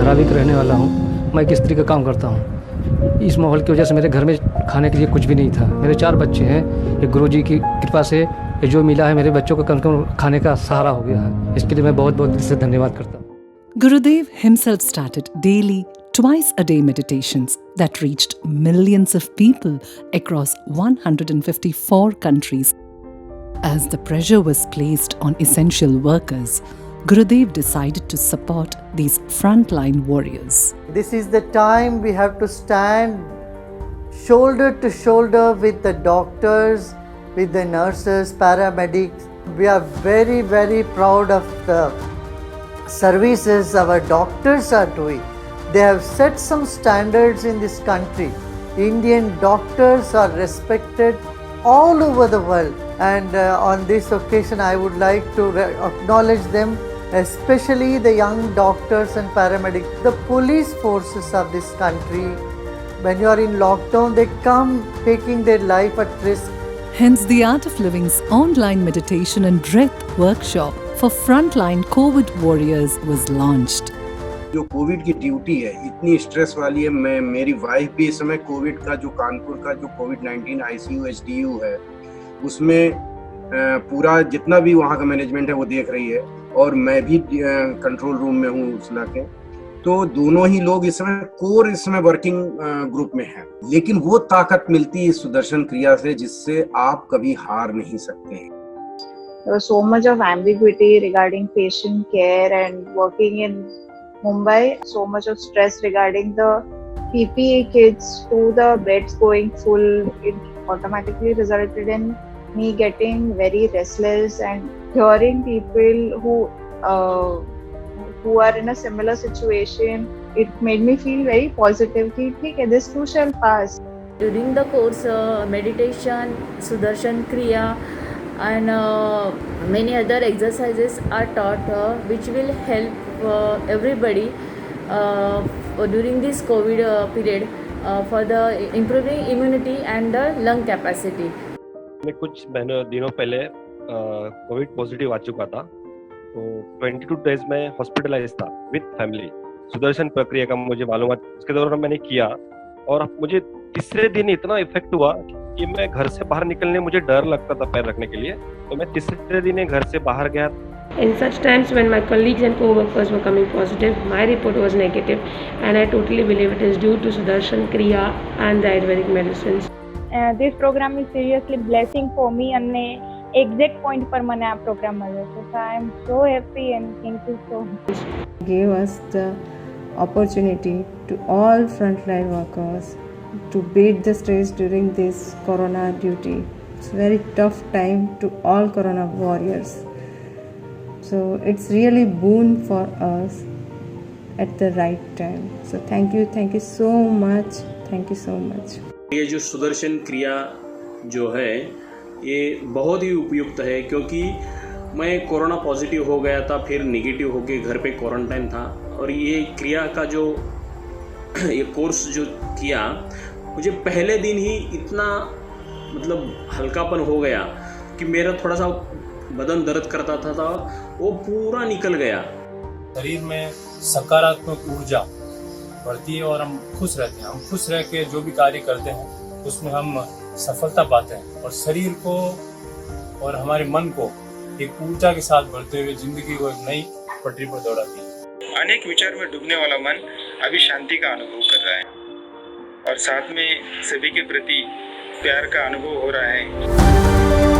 धारावी का रहने वाला हूँ। मैं एक स्त्री का काम करता हूँ। इस माहौल की वजह से मेरे घर में खाने के लिए कुछ भी नहीं था। मेरे 4 बच्चे हैं। ये गुरुजी की कृपा से ये जो मिला है मेरे बच्चों को कम से कम खाने का सहारा हो गया है। इसके लिए मैं बहुत बहुत दिल से धन्यवाद करता हूँ। Gurudev himself started daily, twice a day meditations that reached millions of people across 154 countries. As the pressure was placed on essential workers, Gurudev decided to support these frontline warriors. This is the time we have to stand shoulder to shoulder with the doctors, with the nurses, paramedics. We are very, very proud of the services our doctors are doing. They have set some standards in this country. Indian doctors are respected all over the world, and on this occasion I would like to acknowledge them, especially the young doctors and paramedics, the police forces of this country. When you are in lockdown, they come taking their life at risk. Hence, the Art of Living's online meditation and breath workshop for frontline COVID warriors was launched. जो Covid की duty है इतनी stress वाली है। मेरी wife भी इस समय कोविड का जो कानपुर का जो कोविड-19 आईसीयू एचडीयू है उसमें पूरा जितना भी वहाँ का मैनेजमेंट है वो देख रही है, और मैं भी कंट्रोल रूम में हूँ उसला के। तो दोनों ही लोग इस समय वर्किंग ग्रुप में हैं, लेकिन वो ताकत मिलती है सुदर्शन क्रिया से जिससे आप कभी हार नहीं सकते हैं। There was so much of ambiguity regarding patient care and working in Mumbai, so much of stress regarding the PPE kits to the beds going full. It automatically resulted in me getting very restless, and hearing people who are in a similar situation, it made me feel very positive. Okay, this too shall pass. During the course, meditation, Sudarshan Kriya, and many other exercises are taught which will help everybody during this COVID period for the improving immunity and the lung capacity. मैं कुछ दिनों पहले Covid positive आ चुका था, तो 22 days में hospitalise था with family. Sudarshan प्रक्रिया का मुझे मालूम है, उसके दौरान मैंने किया और मुझे तीसरे दिन इतना इफेक्ट हुआ कि मैं घर से बाहर निकलने मुझे डर लगता था पैर रखने के लिए, तो मैं तीसरे दिन घर से बाहर गया। In such times when my colleagues and co-workers were coming positive, my report was negative, and I totally believe it is due to Sudarshan Kriya and the Ayurvedic medicines. This program is seriously blessing for me, અને exact point પર મને આ programme મળ્યો છે. So I am so happy and thank you so much. Gave us the opportunity to all frontline workers to beat the stress during this corona duty. It's a very tough time to all corona warriors. So it's really boon for us at the right time. So thank you so much. Thank you so much. ये जो सुदर्शन क्रिया जो है ये बहुत ही उपयुक्त है, क्योंकि मैं कोरोना पॉजिटिव हो गया था, फिर नेगेटिव होके घर पे क्वारंटाइन था, और ये क्रिया का जो ये कोर्स जो किया, मुझे पहले दिन ही इतना मतलब हल्कापन हो गया कि मेरा थोड़ा सा बदन दर्द करता था वो पूरा निकल गया। शरीर में सकारात्मक ऊर्जा बढ़ती है और हम खुश रहते हैं। हम खुश रह के जो भी कार्य करते हैं उसमें हम सफलता पाते हैं, और शरीर को और हमारे मन को एक ऊर्जा के साथ बढ़ते हुए जिंदगी को एक नई पटरी पर दौड़ाती है। अनेक विचार में डूबने वाला मन अभी शांति का अनुभव कर रहा है, और साथ में सभी के प्रति प्यार का अनुभव हो रहा है।